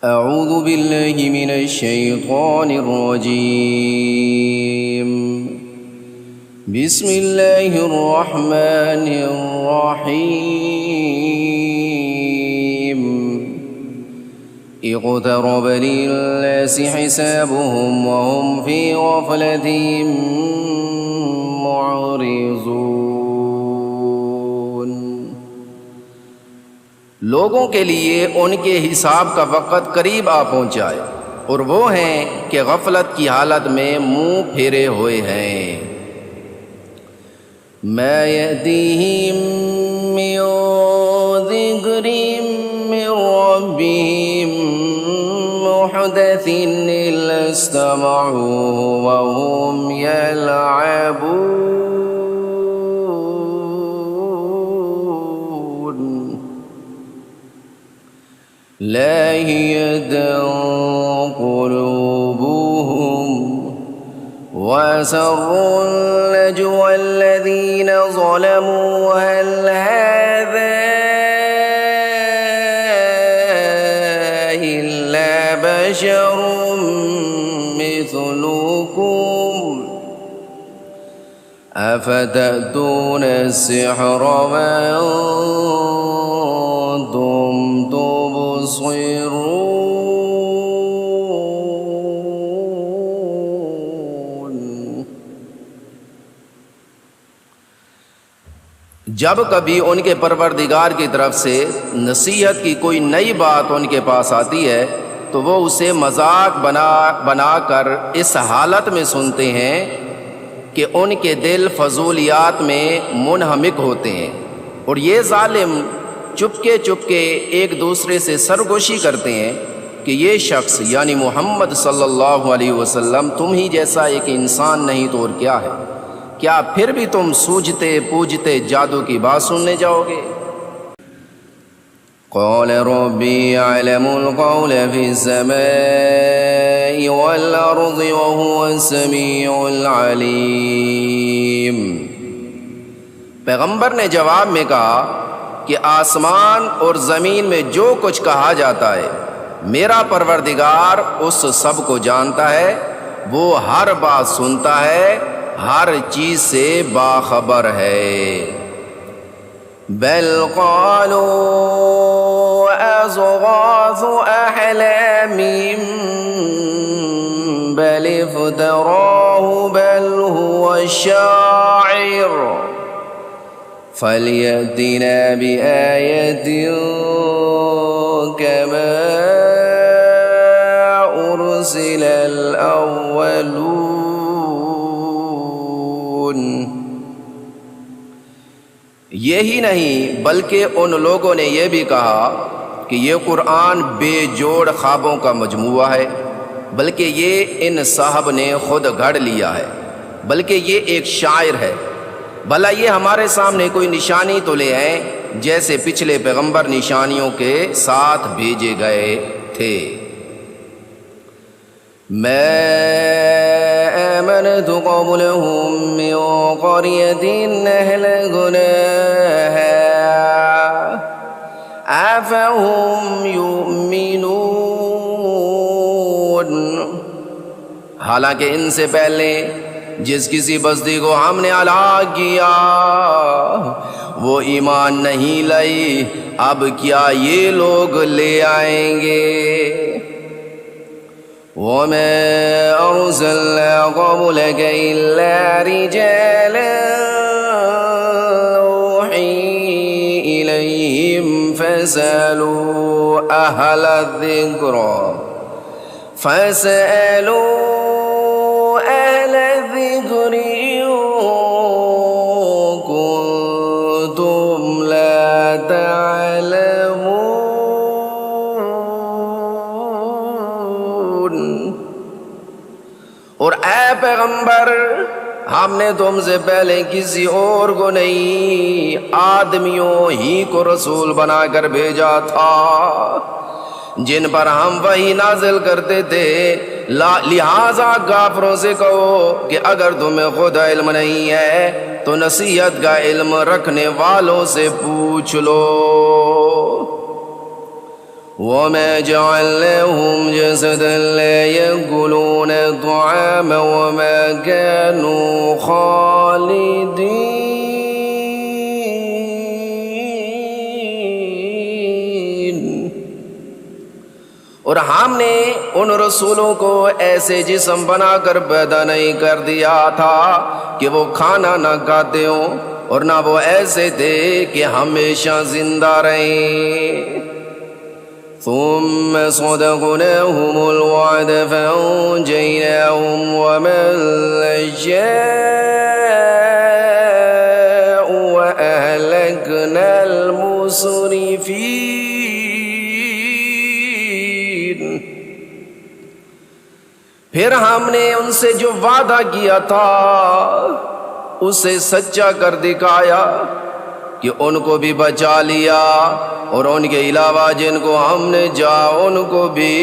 اعوذ باللہ من الشیطان الرجیم بسم اللہ الرحمن الرحیم اقترب للناس حسابهم وهم في غفلة معرضون۔ لوگوں کے لیے ان کے حساب کا وقت قریب آ پہنچا ہے اور وہ ہیں کہ غفلت کی حالت میں منہ پھیرے ہوئے ہیں۔ ما یأتیہم من ذکر من ربہم محدث الا استمعوه وهم یلعبون۔ لاهية قلوبهم وأسروا النجوى الذين ظلموا هل هذا إلا بشر مثلكم أفتأتون السحر وأنتم تبصرون۔ جب کبھی ان کے پروردگار کی طرف سے نصیحت کی کوئی نئی بات ان کے پاس آتی ہے تو وہ اسے مذاق بنا کر اس حالت میں سنتے ہیں کہ ان کے دل فضولیات میں منہمک ہوتے ہیں، اور یہ ظالم چپکے چپکے ایک دوسرے سے سرگوشی کرتے ہیں کہ یہ شخص یعنی محمد صلی اللہ علیہ وسلم تم ہی جیسا ایک انسان نہیں تو اور کیا ہے؟ کیا پھر بھی تم سوجھتے پوجتے جادو کی بات سننے جاؤ گے؟ قال ربی یعلم القول فی السماء والارض وهو السمیع العلیم۔ پیغمبر نے جواب میں کہا کہ آسمان اور زمین میں جو کچھ کہا جاتا ہے میرا پروردگار اس سب کو جانتا ہے، وہ ہر بات سنتا ہے، ہر چیز سے باخبر ہے۔ بل قالوا اضغاث احلام بل افتراه بل هو شاعر فَلْيَأْتِنَا بِآيَةٍ كَمَا أُرْسِلَ الْأَوَّلُونَ۔ یہی نہیں بلکہ ان لوگوں نے یہ بھی کہا کہ یہ قرآن بے جوڑ خوابوں کا مجموعہ ہے، بلکہ یہ ان صاحب نے خود گھڑ لیا ہے، بلکہ یہ ایک شاعر ہے۔ بھلا یہ ہمارے سامنے کوئی نشانی تو لے آئیں جیسے پچھلے پیغمبر نشانیوں کے ساتھ بھیجے گئے تھے۔ ما آمنت قبلهم من قرية أهلكناها أفهم يؤمنون۔ حالانکہ ان سے پہلے جس کسی بستی کو ہم نے ہلاک کیا وہ ایمان نہیں لائی، اب کیا یہ لوگ لے آئیں گے؟ وَمَا أَرْسَلْنَا قَبْلَكَ إِلَّا رِجَالًا نُوحِي إِلَيْهِمْ فَاسْأَلُوا أَهْلَ الذِّكْرِ كنتم لا تعلمون۔ اور اے پیغمبر ہم نے تم سے پہلے کسی اور کو نہیں، آدمیوں ہی کو رسول بنا کر بھیجا تھا جن پر ہم وحی نازل کرتے تھے، لہٰذا کافروں سے کہو کہ اگر تمہیں خود علم نہیں ہے تو نصیحت کا علم رکھنے والوں سے پوچھ لو۔ وما جعلناهم جسدا لا يأكلون الطعام وما كانوا خالدين. اور ہم نے ان رسولوں کو ایسے جسم بنا کر پیدا نہیں کر دیا تھا کہ وہ کھانا نہ کھاتے ہوں، اور نہ وہ ایسے تھے کہ ہمیشہ زندہ رہیں. ثم صدقناهم الوعد فأنجيناهم ومن نشاء وأهلكنا المسرفين. پھر ہم نے ان سے جو وعدہ کیا تھا اسے سچا کر دکھایا کہ ان کو بھی بچا لیا، اور ان کے علاوہ جن کو ہم نے ان کو بھی،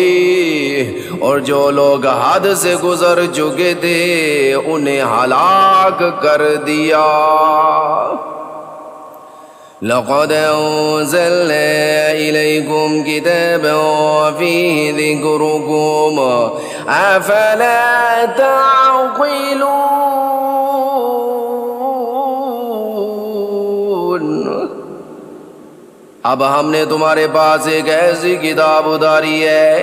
اور جو لوگ حد سے گزر چکے تھے انہیں ہلاک کر دیا. لقد أنزلنا إليكم كتابا فيه ذكركم أفلا تعقلون. اب ہم نے تمہارے پاس ایک ایسی کتاب اتاری ہے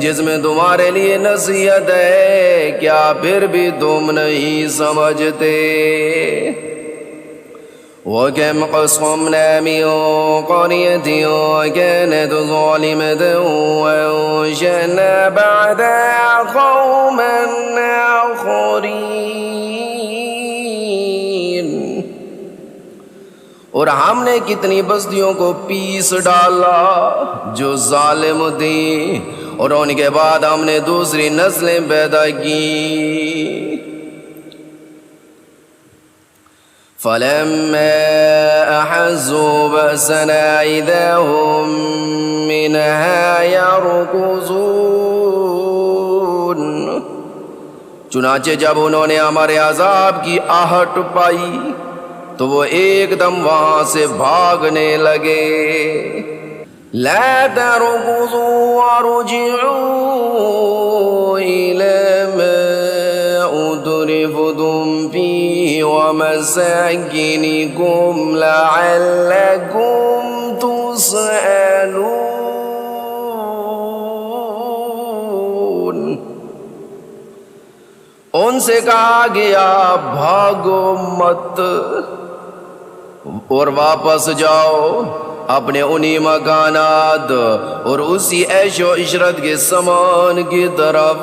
جس میں تمہارے لیے نصیحت ہے، کیا پھر بھی تم نہیں سمجھتے؟ وَكَمْ قَصَمْنَا مِنْ قَرْيَةٍ كَانَتْ ظَالِمَةً وَأَنشَأْنَا بَعْدَهَا قَوْمًا آخَرِينَ. اور ہم نے کتنی بستیوں کو پیس ڈالا جو ظالم تھیں، اور ان کے بعد ہم نے دوسری نسلیں پیدا کی. فَلَمَّا أَحَسُّوا بَأْسَنَا إِذَا هُمْ مِنْهَا يَرْكُضُونَ. چنانچہ جب انہوں نے ہمارے عذاب کی آہٹ پائی تو وہ ایک دم وہاں سے بھاگنے لگے. لا تركضوا وارجعوا إلى ما أترفتم فيه ومساكنكم لعلكم تسألون. ان سے کہا گیا بھاگو مت اور واپس جاؤ اپنے انہی مکانات اور اسی عیش و عشرت کے سامان کی طرف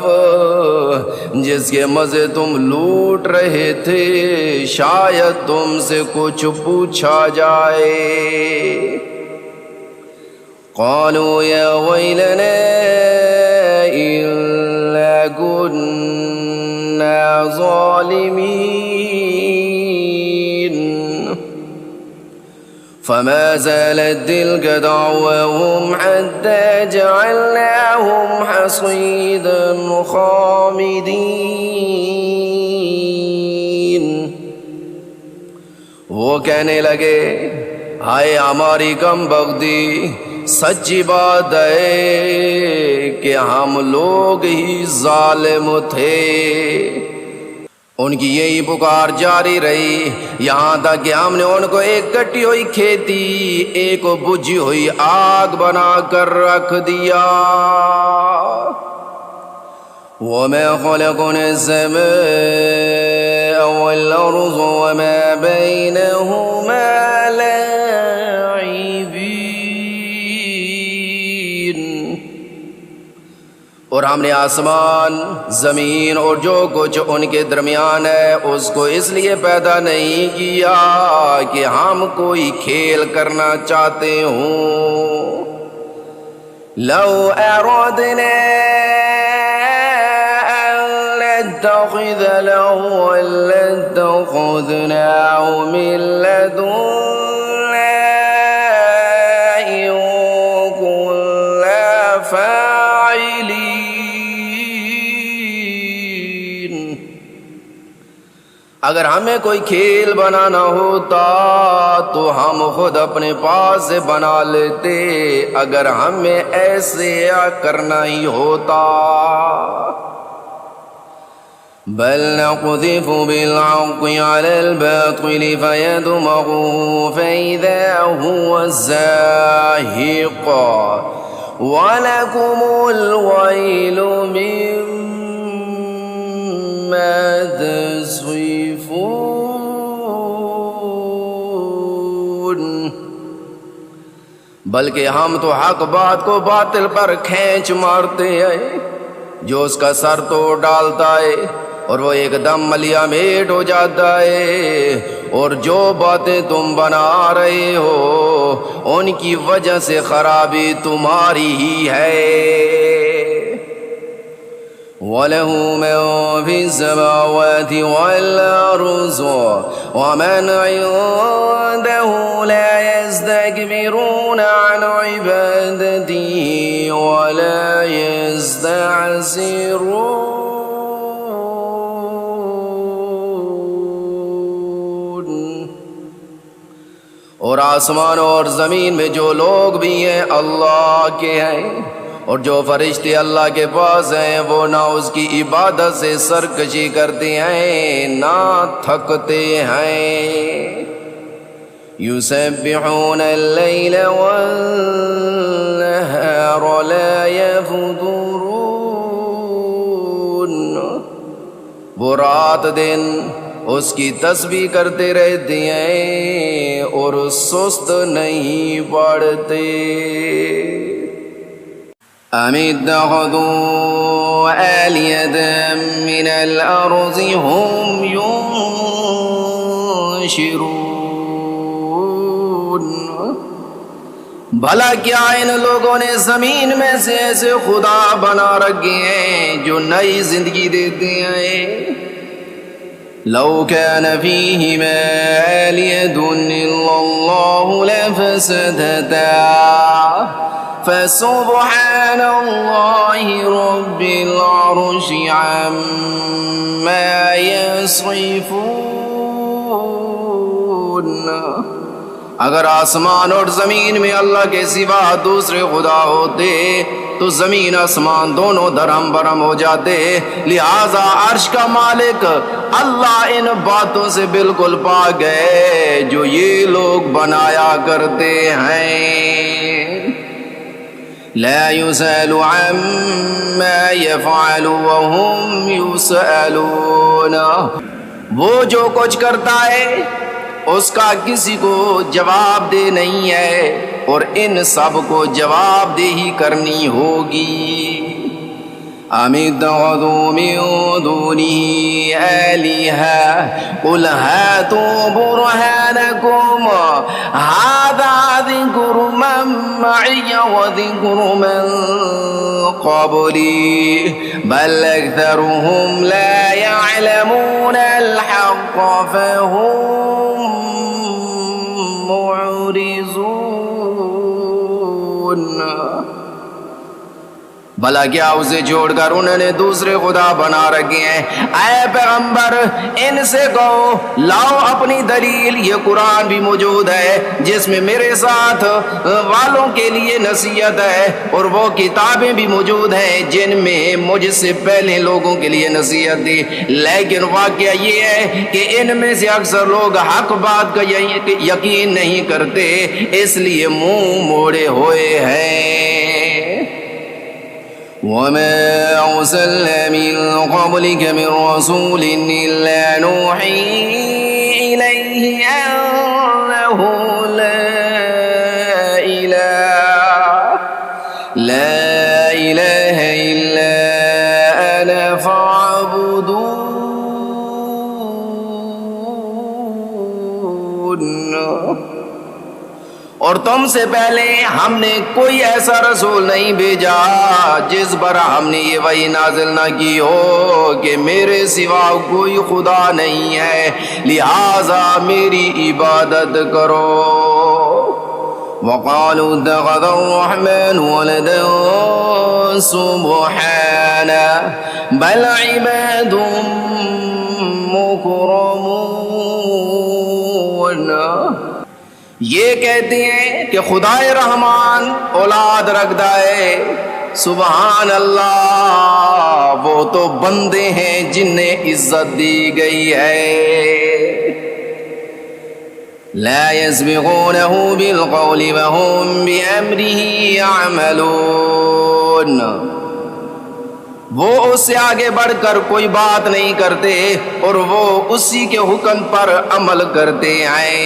جس کے مزے تم لوٹ رہے تھے، شاید تم سے کچھ پوچھا جائے. قالوا یا ویلنا انا كنا ظالمین. فما زالت تلك دعواهم حتى جعلناهم حصيدا خامدين. وہ کہنے لگے ہائے ہماری کم بختی، سچی بات ہے کہ ہم لوگ ہی ظالم تھے. ان کی یہی پکار جاری رہی یہاں تک کہ ہم نے ان کو ایک کٹی ہوئی کھیتی، ایک بجھی ہوئی آگ بنا کر رکھ دیا. وَمَا خَلَقْنَا السَّمَاءَ وَالْأَرْضَ وَمَا بَيْنَهُمَا لَاعِبِينَ. اور ہم نے آسمان، زمین اور جو کچھ ان کے درمیان ہے اس کو اس لیے پیدا نہیں کیا کہ ہم کوئی کھیل کرنا چاہتے ہوں. لو أردنا أن نتخذ لهوا لاتخذناه من لدنا إن كنا فاعلين. اگر ہمیں کوئی کھیل بنانا ہوتا تو ہم خود اپنے پاس سے بنا لیتے، اگر ہمیں ایسے کرنا ہی ہوتا۔ بل نقذف بالحق على الباطل فيدمغه فإذا هو زاهق ولكم الويل مما تصفون۔ بلکہ ہم تو حق بات کو باطل پر کھینچ مارتے ہیں، جو اس کا سر توڑ ڈالتا ہے اور وہ ایک دم ملیا میٹ ہو جاتا ہے، اور جو باتیں تم بنا رہے ہو ان کی وجہ سے خرابی تمہاری ہی ہے۔ وَلَهُ مَن فِي السَّمَاوَاتِ وَالْأَرْضِ وَمَنْ عِندَهُ لَا يَسْتَكْبِرُونَ عَنْ عِبَادَتِهِ وَلَا يَسْتَعْسِرُونَ۔ اور آسمانوں اور زمین میں جو لوگ بھی ہیں اللہ کے ہیں، اور جو فرشتے اللہ کے پاس ہیں وہ نہ اس کی عبادت سے سرکشی کرتے ہیں نہ تھکتے ہیں۔ یسبحون اللیل والنہار لا یفترون۔ وہ رات دن اس کی تسبیح کرتے رہتے ہیں اور سست نہیں پڑتے۔ ام اتخذوا آلیة من الارض هم ينشرون۔ بھلا کیا ان لوگوں نے زمین میں سے ایسے خدا بنا رکھے ہیں جو نئی زندگی دیتے ہیں؟ لو كان فيهما آلية إلا الله لفسدتا فسبحان الله رب العرش عما يصفون۔ اگر آسمان اور زمین میں اللہ کے سوا دوسرے خدا ہوتے تو زمین آسمان دونوں درہم برہم ہو جاتے، لہذا عرش کا مالک اللہ ان باتوں سے بالکل پاک ہے جو یہ لوگ بنایا کرتے ہیں۔ لا يسأل عما يفعل وهم يسألون۔ وہ جو کچھ کرتا ہے اس کا کسی کو جواب دہ نہیں ہے، اور ان سب کو جواب دہی کرنی ہوگی۔ ام اتخذوا من دونه آلهة قل هاتوا برهانكم هذا ذكر من معي وذكر من قبلي بل أكثرهم لا يعلمون الحق فهم معرضون۔ بھلا کیا اسے چھوڑ کر انہوں نے دوسرے خدا بنا رکھے ہیں؟ اے پیغمبر ان سے کہو لاؤ اپنی دلیل، یہ قرآن بھی موجود ہے جس میں میرے ساتھ والوں کے لیے نصیحت ہے، اور وہ کتابیں بھی موجود ہیں جن میں مجھ سے پہلے لوگوں کے لیے نصیحت دی، لیکن واقعہ یہ ہے کہ ان میں سے اکثر لوگ حق بات کا یقین نہیں کرتے، اس لیے منہ موڑے ہوئے ہیں۔ وما أرسلنا من قبلك من رسول إلا نوحي إليه أنه لا إله إلا أنا فاعبدون۔ اور تم سے پہلے ہم نے کوئی ایسا رسول نہیں بھیجا جس پر ہم نے یہ وحی نازل نہ کی ہو کہ میرے سوا کوئی خدا نہیں ہے، لہذا میری عبادت کرو۔ وقالوا اتخذ الرحمن ولدا سبحانه بل عباد مكرمون۔ یہ کہتے ہیں کہ خدائے رحمان اولاد رکھتا ہے، سبحان اللہ، وہ تو بندے ہیں جنہیں عزت دی گئی ہے۔ لا يسبقونه بالقول وهم بأمره يعملون، وہ اس سے آگے بڑھ کر کوئی بات نہیں کرتے اور وہ اسی کے حکم پر عمل کرتے ہیں۔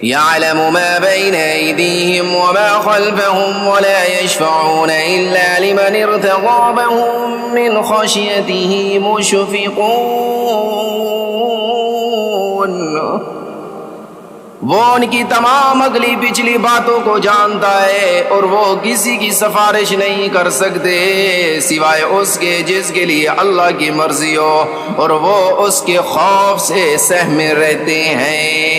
يعلم ما بين أيديهم وما خلفهم ولا يشفعون إلا لمن ارتضى وهم من خشيته مشفقون، وہ ان کی تمام اگلی پچھلی باتوں کو جانتا ہے اور وہ کسی کی سفارش نہیں کر سکتے سوائے اس کے جس کے لیے اللہ کی مرضی ہو، اور وہ اس کے خوف سے سہمے رہتے ہیں۔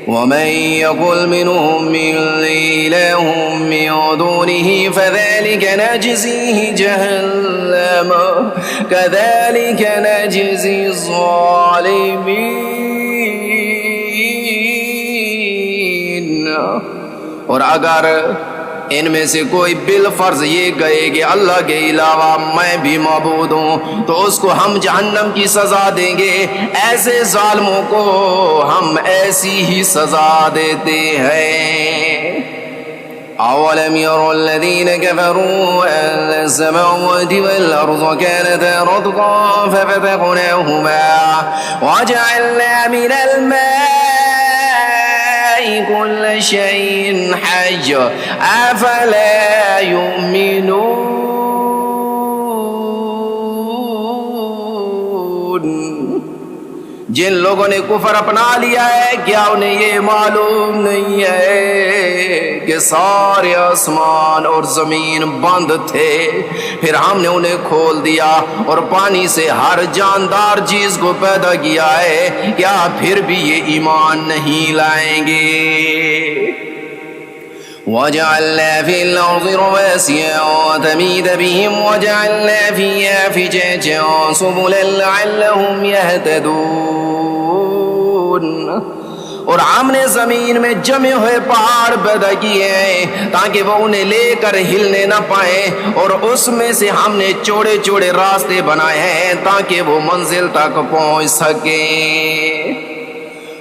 ومن يقل منهم إني إله من دونه فذلك نجزيه جهنم كذلك نجزي الظالمين، اور اگر ان میں سے کوئی بالفرض یہ کہے کہ اللہ کے علاوہ میں بھی معبود ہوں تو اس کو ہم جہنم کی سزا دیں گے، ایسے ظالموں کو ہم ایسی ہی سزا دیتے ہیں۔ اولم يروا الذين كفروا ان السماوات والارض كانتا رتقا ففتقناهما وجعلنا من الماء كل شيء حي افلا يؤمنون، جن لوگوں نے کفر اپنا لیا ہے کیا انہیں یہ معلوم نہیں ہے کہ سارے آسمان اور زمین بند تھے، پھر ہم نے انہیں کھول دیا اور پانی سے ہر جاندار چیز کو پیدا کیا ہے، کیا پھر بھی یہ ایمان نہیں لائیں گے؟ وَجَعَلْنَا فِي الْأَرْضِ رَوَاسِيَ وَتَمِيدَ بِهِمْ وَجَعَلْنَا فِيهَا فِجَاجًا سُبُلًا لَعَلَّهُمْ يَهْتَدُونَ، اور ہم نے زمین میں جمے ہوئے پہاڑ پیدا کیے ہیں تاکہ وہ انہیں لے کر ہلنے نہ پائیں، اور اس میں سے ہم نے چوڑے چوڑے راستے بنائے ہیں تاکہ وہ منزل تک پہنچ سکیں۔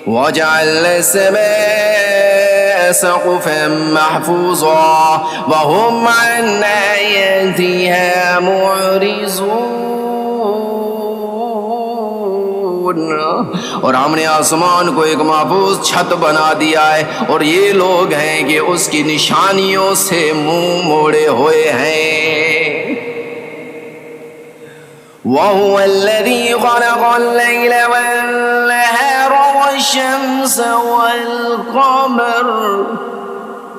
وَجَعَلْنَا السَّمَاءَ سَقْفًا مَحْفُوظًا وَهُمْ عَنْ آيَاتِهَا مُعْرِضُونَ، اور ہم نے آسمان کو ایک محفوظ چھت بنا دیا ہے اور یہ لوگ ہیں کہ اس کی نشانیوں سے منہ موڑے ہوئے ہیں۔ وَهُوَ الَّذِي خَلَقَ اللَّيْلَ وَالنَّهَارَ وَالشَّمْسَ وَالْقَمَرَ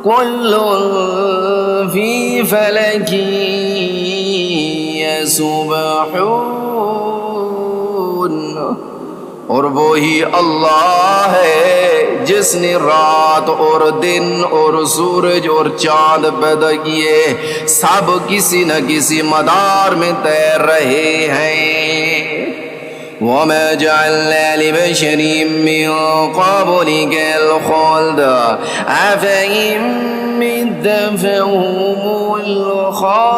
كُلٌّ فِي فَلَكٍ يَسْبَحُونَ، اور وہی اللہ ہے جس نے رات اور دن اور سورج اور چاند پیدا کیے، سب کسی نہ کسی مدار میں تیر رہے ہیں۔ وَمَا جَعَلْنَا لِبَشَرٍ مِّن قَبْلِكَ الْخُلْدَ أَفَإِن مِّتَّ فَهُمُ الْخَالِدُونَ،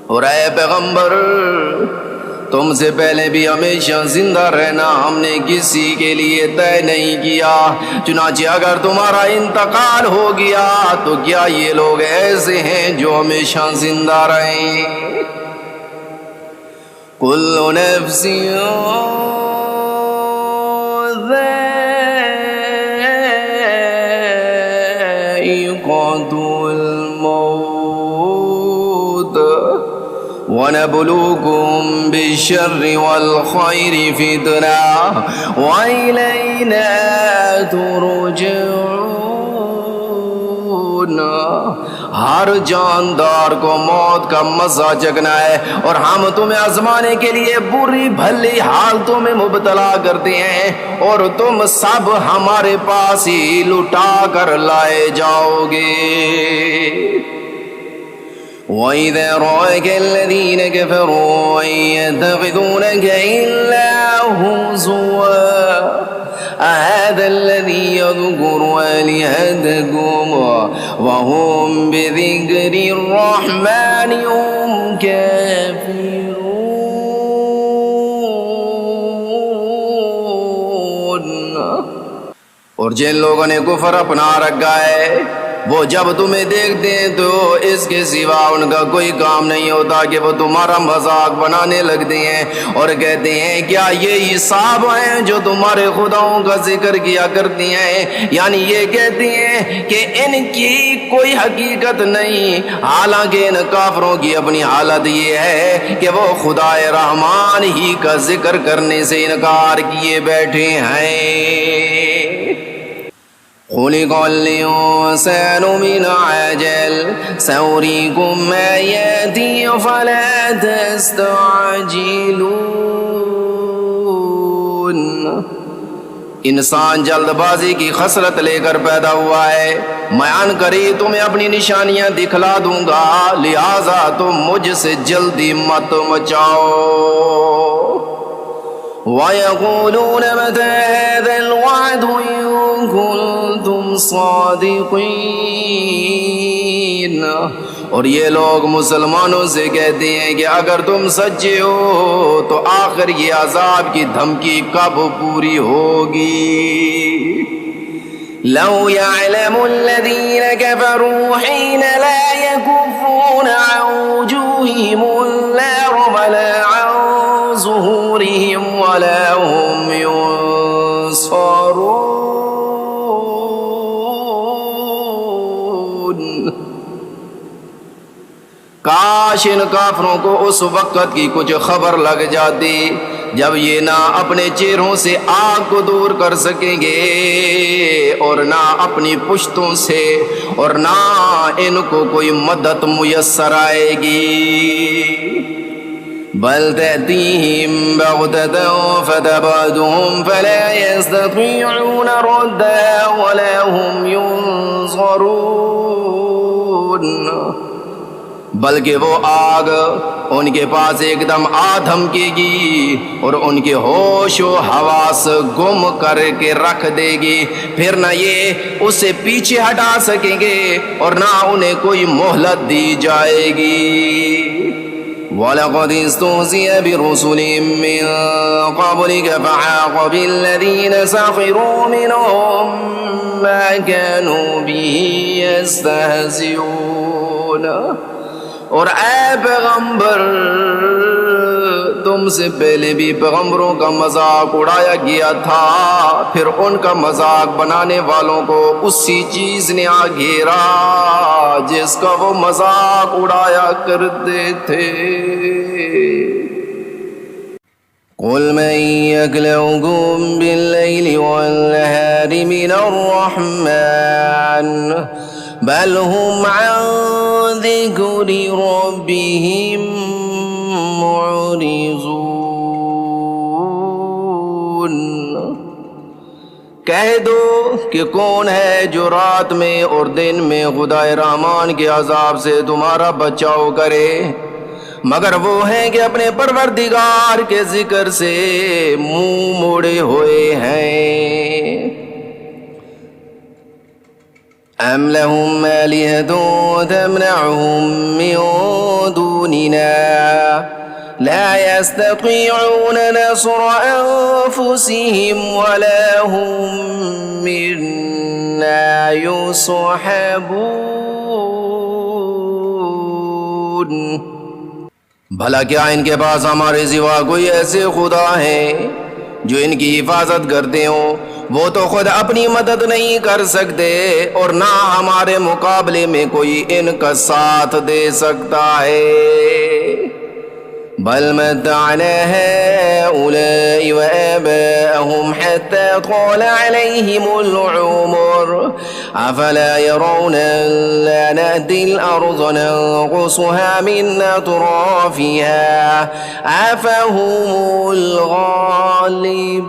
اور اے پیغمبر تم سے پہلے بھی ہمیشہ زندہ رہنا ہم نے کسی کے لیے طے نہیں کیا، چنانچہ اگر تمہارا انتقال ہو گیا تو کیا یہ لوگ ایسے ہیں جو ہمیشہ زندہ رہیں؟ کل نفس ذائقۃ الموت وَنَبْلُوكُمْ بِالشَّرِّ وَالْخَيْرِ فِتْنَةً وَإِلَيْنَا تُرْجَعُونَ، ہر جاندار کو موت کا مزہ چکھنا ہے اور ہم تمہیں آزمانے کے لیے بری بھلی حالتوں میں مبتلا کرتے ہیں اور تم سب ہمارے پاس ہی لٹا کر لائے جاؤ گے۔ وَإِذَا رَأَكَ الَّذِينَ كَفَرُوا يَتَّخِذُونَكَ إِلَّا هُزُوًا أَهَذَا الَّذِي يَذْكُرُ آلِهَتَكُمْ وَهُمْ بِذِكْرِ الرَّحْمَنِ هُمْ كَافِرُونَ۔ اور جن لوگوں نے کفر اپنا رکھا ہے وہ جب تمہیں دیکھتے ہیں تو اس کے سوا ان کا کوئی کام نہیں ہوتا کہ وہ تمہارا مذاق بنانے لگتے ہیں اور کہتے ہیں کیا یہ حساب ہیں جو تمہارے خداؤں کا ذکر کیا کرتی ہیں، یعنی یہ کہتی ہیں کہ ان کی کوئی حقیقت نہیں، حالانکہ ان کافروں کی اپنی حالت یہ ہے کہ وہ خدا رحمان ہی کا ذکر کرنے سے انکار کیے بیٹھے ہیں۔ خلق الإنسان من عجل سأريكم آياتي فلا تستعجلون۔ انسان جلد بازی کی خصلت لے کر پیدا ہوا ہے، میں ان قریب تمہیں اپنی نشانیاں دکھلا دوں گا، لہذا تم مجھ سے جلدی مت مچاؤ۔ وَيَقُولُونَ مَتَى هَذَا الْوَعْدُ إِن كُنتُمْ صَادِقِينَ۔ اور یہ لوگ مسلمانوں سے کہتے ہیں کہ اگر تم سچے ہو تو آخر یہ عذاب کی دھمکی کب پوری ہوگی؟ لو يعلم الذين كفروا حين لا يكفون عن وجوههم النار ولا عن ظهورهم ولا هم ينصرون۔ کاش ان کافروں کو اس وقت کی کچھ خبر لگ جاتی جب یہ نہ اپنے چہروں سے آگ کو دور کر سکیں گے اور نہ اپنی پشتوں سے، اور نہ ان کو کوئی مدد میسر آئے گی۔ بل تأتيهم بغتة فتبعتهم فلا يستطيعون ردها ولا هم ينظرون۔ بلکہ وہ آگ ان کے پاس ایک دم آ دھمکے گی اور ان کے ہوش و حواس گم کر کے رکھ دے گی، پھر نہ یہ اسے پیچھے ہٹا سکیں گے اور نہ انہیں کوئی مہلت دی جائے گی۔ وَلَقَدِ اسْتُهْزِئَ بِرُسُلٍ مِّن قَبْلِكَ فَحَاقَ بِالَّذِينَ سَخِرُوا مِنْهُم مَّا كَانُوا بِهِ يَسْتَهْزِئُونَ۔ اور اے پیغمبر، تم سے پہلے بھی پیغمبروں کا مذاق اڑایا گیا تھا، پھر ان کا مذاق بنانے والوں کو اسی چیز نے آ گھیرا جس کا وہ مذاق اڑایا کرتے تھے۔ قل من يكلؤكم بالليل والنهار من الرحمن بل هم عن ذكر ربهم معرضون۔ کہہ دو کہ کون ہے جو رات میں اور دن میں خدا رحمان کے عذاب سے تمہارا بچاؤ کرے، مگر وہ ہیں کہ اپنے پروردگار کے ذکر سے منہ موڑے ہوئے ہیں۔ أَمْ لَهُمْ آلِهَةٌ تَمْنَعُهُمْ مِنْ دُونِنَا لَا يَسْتَطِيعُونَ نَصْرَ أَنفُسِهِمْ وَلَا هُمْ مِنَّا يُصْحَبُونَ۔ بھلا کیا ان کے پاس ہمارے سوا کوئی ایسے خدا ہیں جو ان کی حفاظت کرتے ہوں؟ وہ تو خود اپنی مدد نہیں کر سکتے اور نہ ہمارے مقابلے میں کوئی ان کا ساتھ دے سکتا ہے۔ بل متعنا هؤلاء وآباءهم حتى طال عليهم العمر أفلا يرون ألا نأتي الأرض ننقصها من أطرافها أفهم الغالبون۔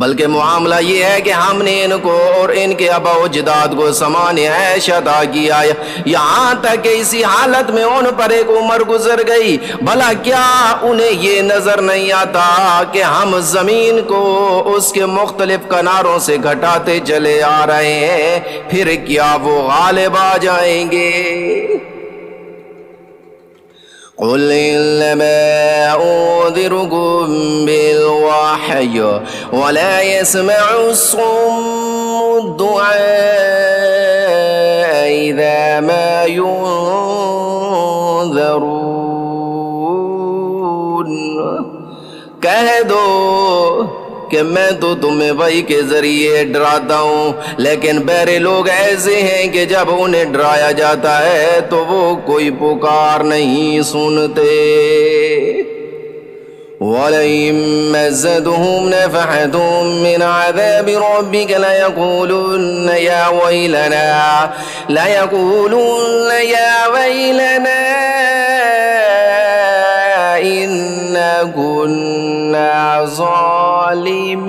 بلکہ معاملہ یہ ہے کہ ہم نے ان کو اور ان کے آبا و اجداد کو سامان عیش عطا کیا، یہاں تک کہ اسی حالت میں ان پر ایک عمر گزر گئی۔ بھلا کیا انہیں یہ نظر نہیں آتا کہ ہم زمین کو اس کے مختلف کناروں سے گھٹاتے چلے آ رہے ہیں، پھر کیا وہ غالب آ جائیں گے؟ قل إنما أنذركم بالوحي ولا يسمع الصم الدعاء إذا ما ينذرون۔ کہہ دو کہ میں تو تمہیں وحی کے ذریعے ڈراتا ہوں، لیکن بیرے لوگ ایسے ہیں کہ جب انہیں ڈرایا جاتا ہے تو وہ کوئی پکار نہیں سنتے۔ وَلَئِن مَّسَّتْهُمْ نَفَحَةٌ مِّنْ عَذَابِ رَبِّكَ لَيَقُولُنَّ يَا وَيْلَنَا إِنَّا كُنَّا ظَالِمِينَ۔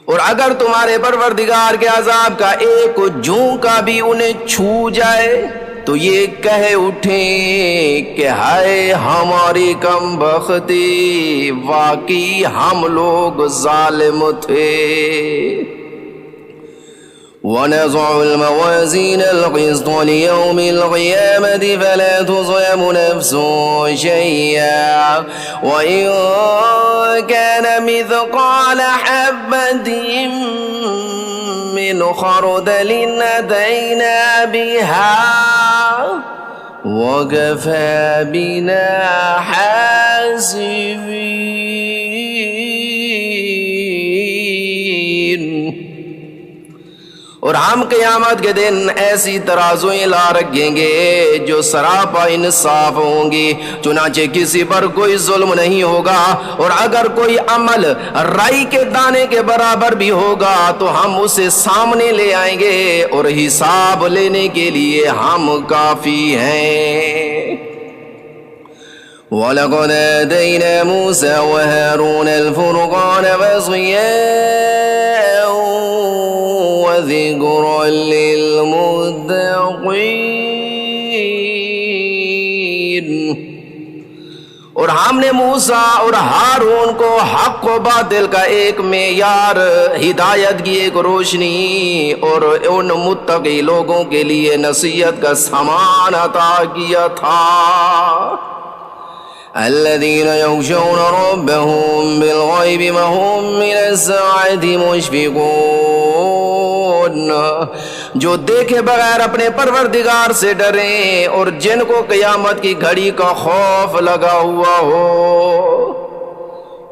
اور اگر تمہارے پروردگار کے عذاب کا ایک جھونکا بھی انہیں چھو جائے تو یہ کہہ اٹھیں کہ ہائے ہماری کم بختی، واقعی ہم لوگ ظالم تھے۔ وَنَضَعُ الْمَوَازِينَ الْقِسْطَ لِيَوْمِ الْقِيَامَةِ فَلَا تُظْلَمُ نَفْسٌ شَيْئًا وَإِن كَانَ مِثْقَالَ حَبَّةٍ مِّنْ خَرْدَلٍ أَتَيْنَا بِهَا وَكَفَى بِنَا حَاسِبِينَ۔ اور ہم قیامت کے دن ایسی ترازویں لا رکھیں گے جو سراپا انصاف ہوں گی، چنانچہ کسی پر کوئی ظلم نہیں ہوگا، اور اگر کوئی عمل رائی کے دانے کے برابر بھی ہوگا تو ہم اسے سامنے لے آئیں گے، اور حساب لینے کے لیے ہم کافی ہیں۔ وَلَقَدْ آتَيْنَا مُوسَى وَهَارُونَ الْفُرْقَانَ وَضِيَاءً وَذِكْرًا لِّلْمُتَّقِينَ۔ اور ہم نے موسیٰ اور ہارون کو حق و باطل کا ایک معیار، ہدایت کی ایک روشنی اور ان متقی لوگوں کے لیے نصیحت کا سامان عطا کیا تھا۔ الذين يخشون ربهم بالغيب وهم من الساعة مشفقون، جو دیکھے بغیر اپنے پروردگار سے ڈریں اور جن کو قیامت کی گھڑی کا خوف لگا ہوا ہو۔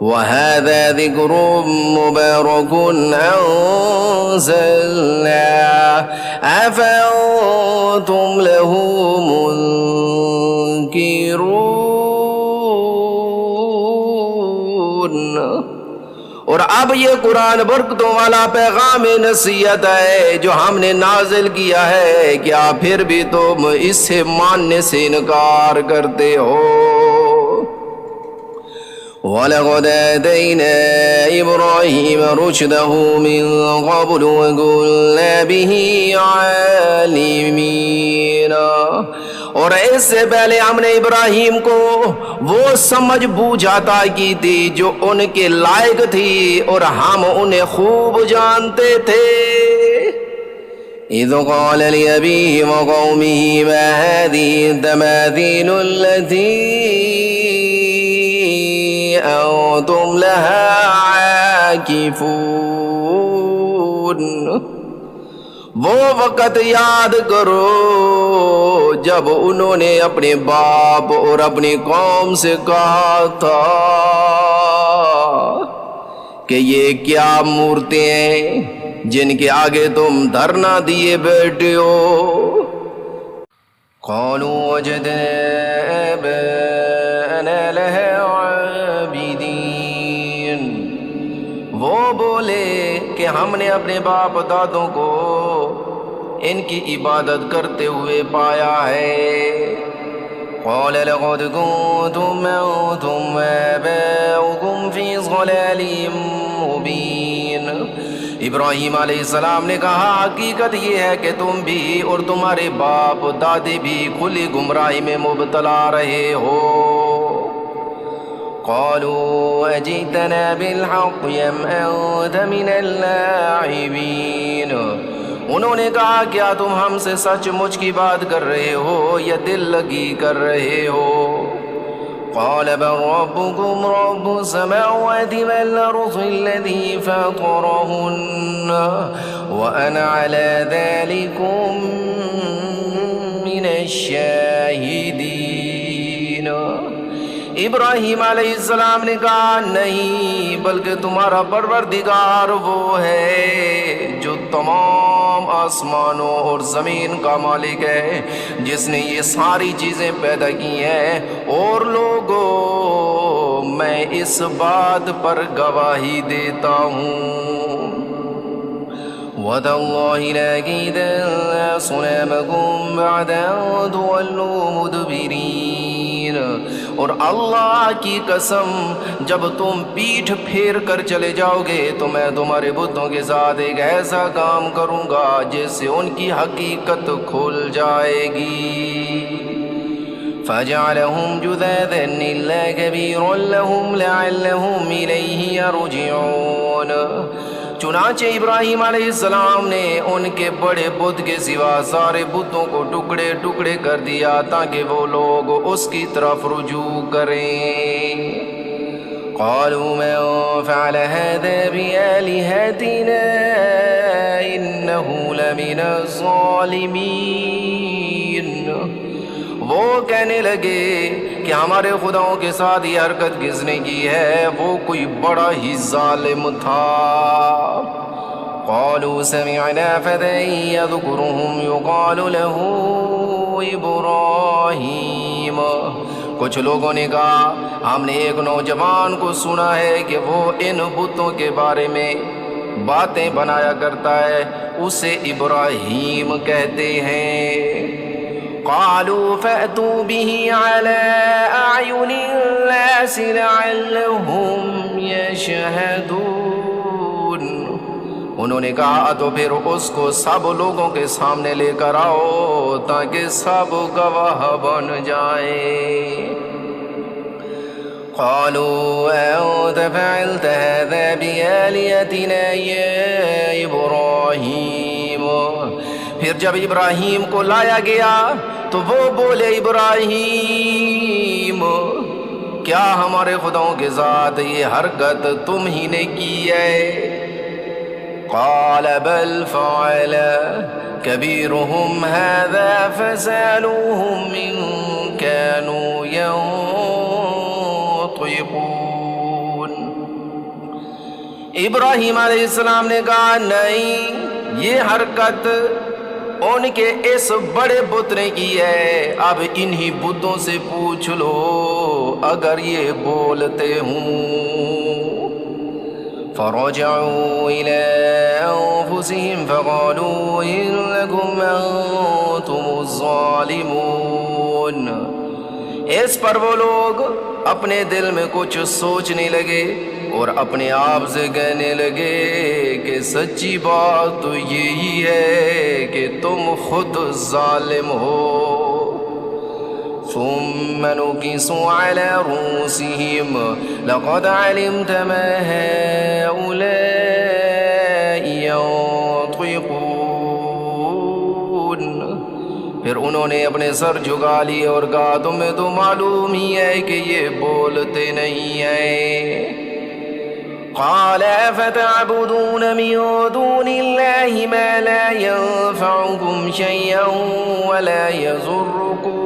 وَهَذَا ذِكْرٌ مُبَارَكٌ أَنزَلْنَاهُ أَفَأَنتُمْ لَهُ مُنكِرُونَ۔ اور اب یہ قرآن برکتوں والا پیغام نصیحت ہے جو ہم نے نازل کیا ہے، کیا پھر بھی تم اس سے ماننے سے انکار کرتے ہو؟ وَلَقَدْ آتَيْنَا إِبْرَاهِيمَ رُشْدَهُ مِن قَبْلُ وَكُنَّا بِهِ عَالِمِينَ۔ اور اس سے پہلے ہم نے ابراہیم کو وہ سمجھ بوجھ عطا کی تھی جو ان کے لائق تھی، اور ہم انہیں خوب جانتے تھے۔ اذ قال لأبيه وقومه ما هذه التماثيل التي أنتم لها عاكفون۔ وہ وقت یاد کرو جب انہوں نے اپنے باپ اور اپنی قوم سے کہا تھا کہ یہ کیا مورتیں ہیں جن کے آگے تم دھرنا دیے بیٹھے ہو؟ قالوا وجدنا آباءنا لها عابدين۔ وہ بولے کہ ہم نے اپنے باپ دادوں کو ان کی عبادت کرتے ہوئے پایا ہے۔ قال لقد كنتم أنتم وآباؤكم في ضلال مبين۔ ابراہیم علیہ السلام نے کہا حقیقت یہ ہے کہ تم بھی اور تمہارے باپ دادے بھی کھلی گمراہی میں مبتلا رہے ہو۔ قالوا أجئتنا بالحق أم أنت من اللاعبين۔ انہوں نے کہا کیا تم ہم سے سچ مچ کی بات کر رہے ہو یا دل لگی کر رہے ہو؟ قال بل ربكم رب السماوات والأرض الذي فطرهن وأنا على ذلكم من الشاهدين۔ ابراہیم علیہ السلام نے کہا نہیں، بلکہ تمہارا پروردگار وہ ہے جو تمام آسمانوں اور زمین کا مالک ہے، جس نے یہ ساری چیزیں پیدا کی ہیں، اور لوگوں میں اس بات پر گواہی دیتا ہوں۔ وَتَاللَّهِ لَأَكِيدَنَّ أَصْنَامَكُمْ بَعْدَ أَن تُوَلُّوا مُدْبِرِينَ، اور اللہ کی قسم جب تم پیٹھ پھیر کر چلے جاؤ گے تو میں تمہارے بتوں کے ساتھ ایک ایسا کام کروں گا جس سے ان کی حقیقت کھل جائے گی۔ فَجَعَلَهُمْ جُذَاذًا إِلَّا كَبِيرًا لَهُمْ لَعَلَّهُمْ إِلَيْهِ يَرْجِعُونَ۔ چنانچہ ابراہیم علیہ السلام نے ان کے بڑے بت کے سوا سارے بتوں کو ٹکڑے ٹکڑے کر دیا تاکہ وہ لوگ اس کی طرف رجوع کریں۔ قالوا من فعل هذا بآلهتنا إنه لمن الظالمين۔ وہ کہنے لگے کہ ہمارے خداؤں کے ساتھ یہ حرکت کس نے کی ہے، وہ کوئی بڑا ہی ظالم تھا۔ قالوا سمعنا فتى يذكرهم يقال له ابراہیم۔ کچھ لوگوں نے کہا ہم نے ایک نوجوان کو سنا ہے کہ وہ ان بتوں کے بارے میں باتیں بنایا کرتا ہے، اسے ابراہیم کہتے ہیں۔ قالوا فأتوا به على أعين الناس لعلهم يشهدون۔ انہوں نے کہا تو پھر اس کو سب لوگوں کے سامنے لے کر آؤ تاکہ سب گواہ بن جائیں۔ قالوا أنت فعلت هذا بآلهتنا يا إبراهيم۔ پھر جب ابراہیم کو لایا گیا تو وہ بولے ابراہیم کیا ہمارے خداؤں کے ساتھ یہ حرکت تم ہی نے کی ہے؟ قال بل فعل كبيرهم هذا فسألوهم إن كانوا ينطقون۔ ابراہیم علیہ السلام نے کہا نہیں، یہ حرکت ان کے اس بڑے بت نے کی ہے، اب انہی بتوں سے پوچھ لو اگر یہ بولتے ہوں۔ فرجعوا إلى أنفسهم فقالوا إنكم أنتم الظالمون۔ اس پر وہ لوگ اپنے دل میں کچھ سوچنے لگے اور اپنے آپ سے کہنے لگے کہ سچی بات تو یہی ہے کہ تم خود ظالم ہو۔ ثم نكسوا على رؤوسهم لقد علمت ما هؤلاء ينطقون۔ پھر انہوں نے اپنے سر جھکا لیے اور کہا تمہیں تو معلوم ہی ہے کہ یہ بولتے نہیں ہیں۔ قال فتعبدون من دون الله ما لا ينفعكم شيئا ولا يضركم۔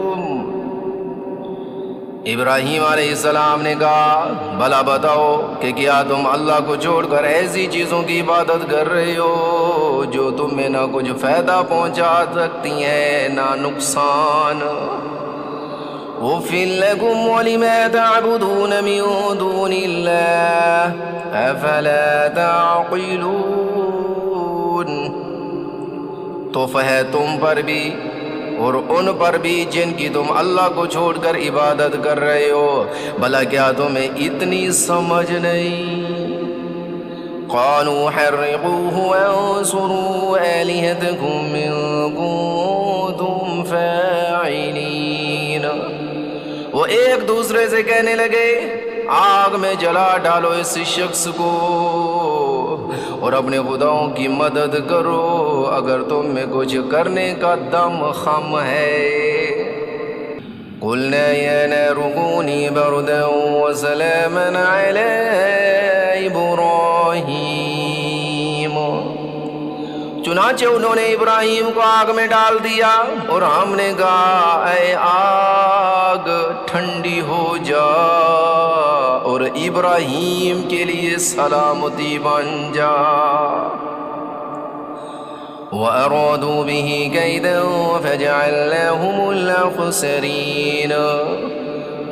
ابراہیم علیہ السلام نے کہا بھلا بتاؤ کہ کیا تم اللہ کو چھوڑ کر ایسی چیزوں کی عبادت کر رہے ہو جو تمہیں نہ کچھ فائدہ پہنچا سکتی ہیں نہ نقصان؟ أُفٍّ لَكُمْ وَلِمَا تَعْبُدُونَ مِن دُونِ اللَّهِ أَفَلَا تَعْقِلُونَ۔ تو ہے تم پر بھی اور ان پر بھی جن کی تم اللہ کو چھوڑ کر عبادت کر رہے ہو، بھلا کیا تمہیں اتنی سمجھ نہیں؟ قالوا حرقوه وانصروا آلهتكم إن كنتم فاعلين۔ وہ ایک دوسرے سے کہنے لگے آگ میں جلا ڈالو اس شخص کو اور اپنے خداؤں کی مدد کرو اگر تم میں کچھ کرنے کا دم خم ہے۔ قلنا يا نار كوني بردا وسلاما على إبراهيم، چنانچہ انہوں نے ابراہیم کو آگ میں ڈال دیا اور ہم نے کہا اے آگ ٹھنڈی ہو جا اور ابراہیم کے لیے سلامتی بن جا۔ وَأَرَادُوا بِهِ كَيْدًا فَجَعَلْنَاهُمُ الْأَخْسَرِينَ،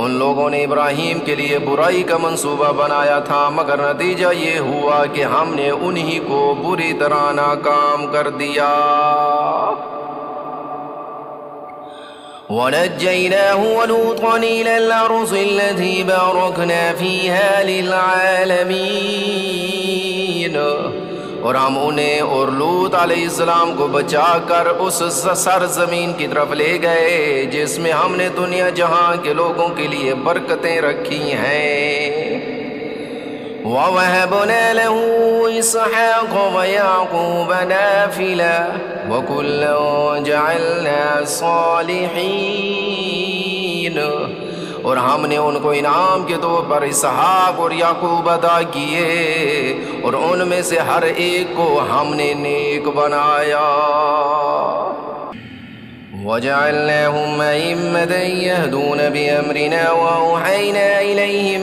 ان لوگوں نے ابراہیم کے لیے برائی کا منصوبہ بنایا تھا مگر نتیجہ یہ ہوا کہ ہم نے انہی کو بری طرح ناکام کر دیا۔ وَنَجَّيْنَاهُ وَلُوطًا إِلَى الْأَرْضِ الَّتِي بَارَكْنَا فِيهَا لِلْعَالَمِينَ، اور ہم انہیں اور لوط علیہ السلام کو بچا کر اس سرزمین کی طرف لے گئے جس میں ہم نے دنیا جہاں کے لوگوں کے لیے برکتیں رکھی ہیں۔ وَوَهَبْنَا لَهُ إِسْحَاقَ وَيَعْقُوبَ نَافِلًا وَكُلًّا جَعَلْنَا صَالِحِينَ، اور ہم نے ان کو انعام کے طور پر اسحاق اور یعقوب عطا کیے اور ان میں سے ہر ایک کو ہم نے نیک بنایا۔ وَجَعَلْنَاهُمْ أَئِمَّةً يَهْدُونَ بِأَمْرِنَا وَأَوْحَيْنَا إِلَيْهِمْ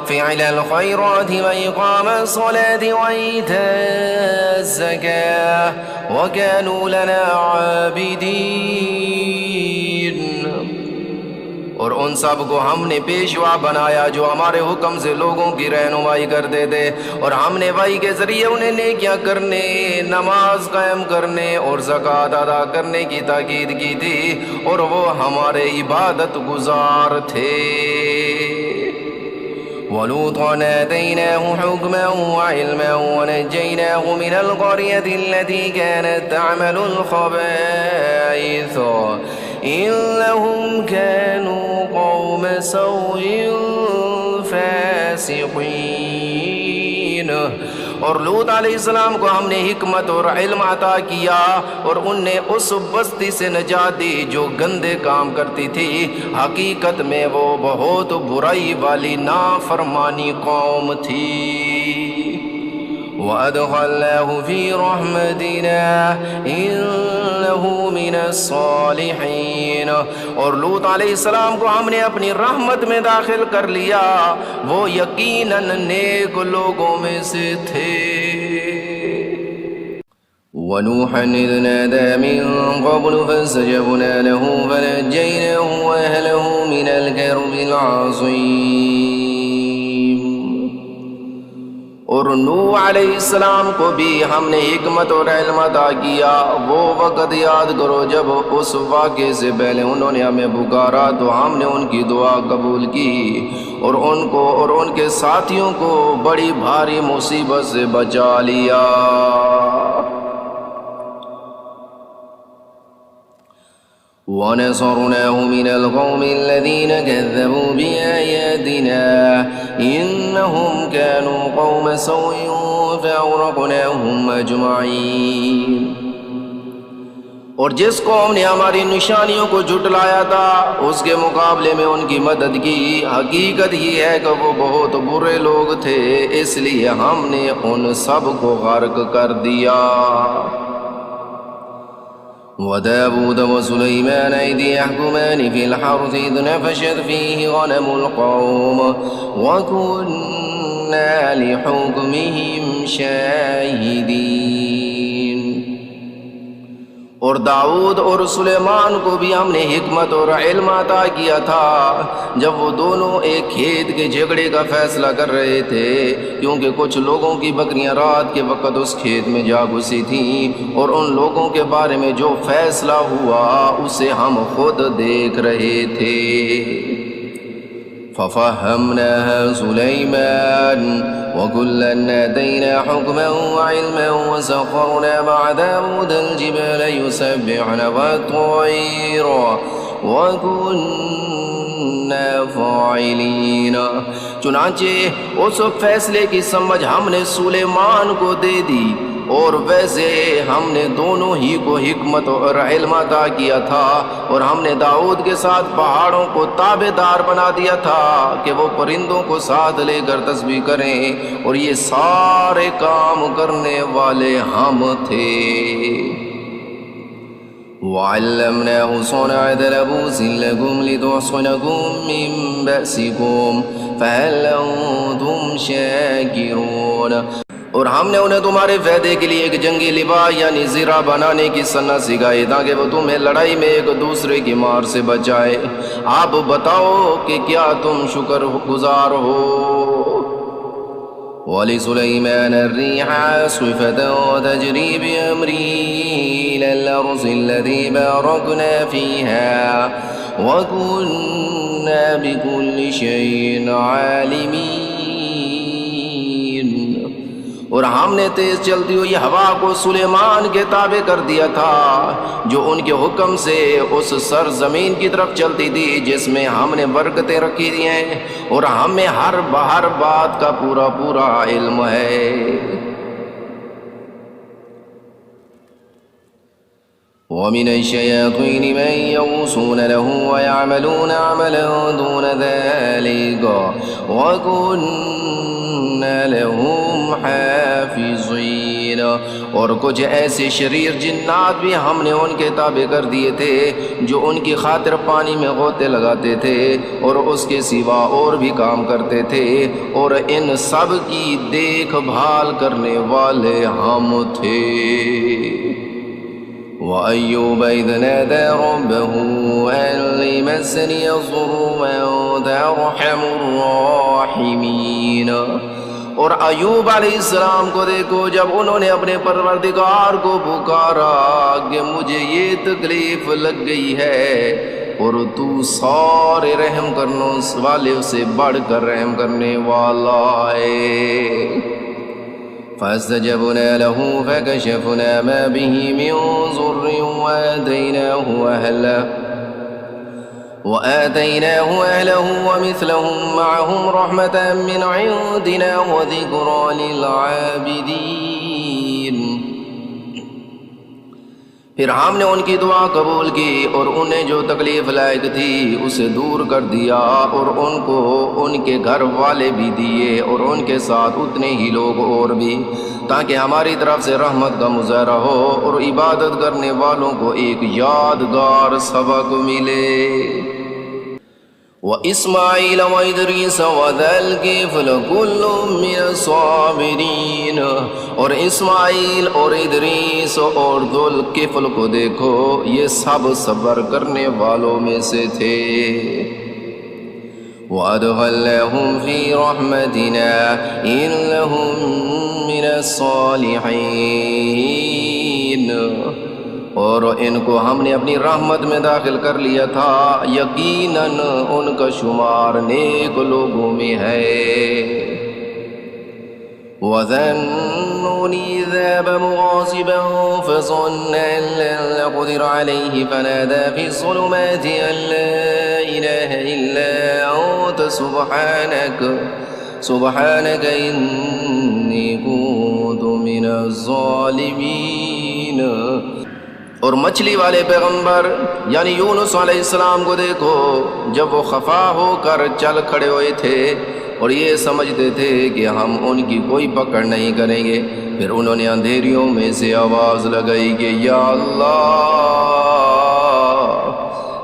فِعْلَ الْخَيْرَاتِ وَإِقَامَ الصَّلَاةِ وَإِيتَاءَ الزَّكَاةِ وَكَانُوا لَنَا عَابِدِينَ، اور ان سب کو ہم نے پیشوا بنایا جو ہمارے حکم سے لوگوں کی رہنمائی کرتے تھے، اور ہم نے وحی کے ذریعے انہیں نیکیاں کرنے، نماز قائم کرنے اور زکوٰۃ ادا کرنے کی تاکید کی تھی، اور وہ ہمارے عبادت گزار تھے۔ وَلُوطًا آتَيْنَاهُ حُكْمًا وَعِلْمًا وَنَجَّيْنَاهُ مِنَ الْقَرْيَةِ الَّتِي كَانَتْ تَعْمَلُ الْخَبَائِثَ إِنَّهُمْ كَانُوا قَوْمَ سَوْءٍ فَاسِقِينَ، اور لوط علیہ السلام کو ہم نے حکمت اور علم عطا کیا اور ان نے اس بستی سے نجات دی جو گندے کام کرتی تھی، حقیقت میں وہ بہت برائی والی نافرمانی قوم تھی۔ وَأَدْخَلْنَاهُ فِي رَحْمَتِنَا إِنَّهُ مِنَ الصَّالِحِينَ، اور لوط علیہ السلام کو ہم نے اپنی رحمت میں داخل کر لیا، وہ یقیناً نیک لوگوں میں سے تھے۔ وَنُوحًا إِذْ نَادَى مِن قَبْلُ فَاسْتَجَبْنَا لَهُ فَنَجَّيْنَاهُ وَأَهْلَهُ مِنَ الْكَرْبِ الْعَظِيمِ، اور نوح علیہ السلام کو بھی ہم نے حکمت اور علم عطا کیا۔ وہ وقت یاد کرو جب اس واقعے سے پہلے انہوں نے ہمیں پکارا تو ہم نے ان کی دعا قبول کی اور ان کو اور ان کے ساتھیوں کو بڑی بھاری مصیبت سے بچا لیا۔ وَنَصَرْنَاهُ مِنَ الْقَوْمِ الَّذِينَ كَذَّبُوا بِآيَاتِنَا إِنَّهُمْ كَانُوا قَوْمَ سَوْءٍ فَأَغْرَقْنَاهُمْ أَجْمَعِينَ، اور جس قوم نے ہماری نشانیوں کو جھٹلایا تھا اس کے مقابلے میں ان کی مدد کی، حقیقت یہ ہے کہ وہ بہت برے لوگ تھے، اس لیے ہم نے ان سب کو غرق کر دیا۔ وَدَاوُودَ وَسُلَيْمَانَ إِذْ يَحْكُمَانِ فِي الْحَرْثِ إِذْ نَفَشَتْ فِيهِ غَنَمُ الْقَوْمِ وَكُنَّا لِحُكْمِهِمْ شَاهِدِينَ، اور داؤد اور سلیمان کو بھی ہم نے حکمت اور علم عطا کیا تھا جب وہ دونوں ایک کھیت کے جھگڑے کا فیصلہ کر رہے تھے، کیونکہ کچھ لوگوں کی بکریاں رات کے وقت اس کھیت میں جا گھسی تھیں، اور ان لوگوں کے بارے میں جو فیصلہ ہوا اسے ہم خود دیکھ رہے تھے۔ فَفَهَّمْنَاهَا سُلَيْمَانَ وَكُلًّا آتَيْنَا حُكْمًا وَعِلْمًا وَسَخَّرْنَا مَعَ دَاوُودَ الْجِبَالَ يُسَبِّحْنَ وَالطَّيْرَ وَكُنَّا فَاعِلِينَ۔ چنانچہ اس فیصلے کی سمجھ ہم نے سلیمان کو دے دی، اور ویسے ہم نے دونوں ہی کو حکمت اور علم عطا کیا تھا، اور ہم نے داؤد کے ساتھ پہاڑوں کو تابع دار بنا دیا تھا کہ وہ پرندوں کو ساتھ لے کر تسبیح کریں، اور یہ سارے کام کرنے والے ہم تھے۔ وَعَلَّمْنَاهُ صَنْعَةَ لَبُوسٍ لَكُمْ لِتُحْصِنَكُم مِّن بَأْسِكُمْ فَهَلْ أَنتُمْ شَاكِرُونَ۔ اور ہم نے انہیں تمہارے فائدے کے لیے ایک جنگی لباس یعنی زرہ بنانے کی صنعت سکھائی تاکہ وہ تمہیں لڑائی میں ایک دوسرے کی مار سے بچائے۔ آپ بتاؤ کہ کیا تم شکر گزار ہو۔ وَلِسُلَيْمَانَ الرِّيحَ عَاصِفَةً تَجْرِي بِأَمْرِهِ إِلَى الْأَرْضِ الَّتِي بَارَكْنَا فِيهَا وَكُنَّا بِكُلِّ شَيْءٍ عَالِمِينَ۔ اور ہم نے تیز چلتی ہوئی ہوا کو سلیمان کے تابع کر دیا تھا جو ان کے حکم سے اس سرزمین کی طرف چلتی تھی جس میں ہم نے برکتیں رکھی دی ہیں، اور ہمیں ہر بات کا پورا پورا علم ہے۔ وَمِنَ الشَّيَاطِينِ مَن يَغُوصُونَ لَهُ وَيَعْمَلُونَ عَمَلًا دُونَ ذَلِكَ وَكُنَّا لَهُمْ حَافِظِينَ۔ اور کچھ ایسے شریر جنات بھی ہم نے ان کے تابع کر دیے تھے جو ان کی خاطر پانی میں غوطے لگاتے تھے اور اس کے سوا اور بھی کام کرتے تھے، اور ان سب کی دیکھ بھال کرنے والے ہم تھے۔ وَأَيُّوبَ إِذْ نَادَىٰ رَبَّهُ أَنِّي مَسَّنِيَ الضُّرُّ وَأَنتَ أَرْحَمُ الرَّاحِمِينَ۔ اور ایوب علیہ السلام کو دیکھو جب انہوں نے اپنے پروردگار کو پکارا کہ مجھے یہ تکلیف لگ گئی ہے، اور تو سارے رحم کرنے والے سے بڑھ کر رحم کرنے والا ہے۔ فاستجبنا له فكشفنا ما به من ضر وآتيناه أهله ومثلهم معهم رحمة من عندنا وذكرى للعابدين۔ پھر ہم نے ان کی دعا قبول کی اور انہیں جو تکلیف لائق تھی اسے دور کر دیا، اور ان کو ان کے گھر والے بھی دیے اور ان کے ساتھ اتنے ہی لوگ اور بھی، تاکہ ہماری طرف سے رحمت کا مظاہرہ ہو اور عبادت کرنے والوں کو ایک یادگار سبق ملے۔ وَإِسْمَاعِيلَ وَإِدْرِيسَ وَذَا الْكِفْلِ كُلٌّ مِّنَ الصَّابِرِينَ۔ اور اسماعیل اور ادریس اور ذو الکفل کو دیکھو، یہ سب صبر کرنے والوں میں سے تھے۔ وَأَدْخَلْنَاهُمْ فِي رَحْمَتِنَا إِنَّهُمْ مِنَ الصَّالِحِينَ۔ اور ان کو ہم نے اپنی رحمت میں داخل کر لیا تھا، یقیناً ان کا شمار نیک لوگوں میں ہے۔ وَذَنُّونِ إِذْ ذَهَبَ مُغَاضِبًا فَظَنَّ أَن لَّن نَّقْدِرَ عَلَيْهِ فَنَادَىٰ فِي الظُّلُمَاتِ أَن لَّا إِلَٰهَ إِلَّا أَنتَ سُبْحَانَكَ إِنِّي كُنتُ مِنَ الظَّالِمِينَ۔ اور مچھلی والے پیغمبر یعنی یونس علیہ السلام کو دیکھو جب وہ خفا ہو کر چل کھڑے ہوئے تھے اور یہ سمجھتے تھے کہ ہم ان کی کوئی پکڑ نہیں کریں گے، پھر انہوں نے اندھیریوں میں سے آواز لگائی کہ یا اللہ،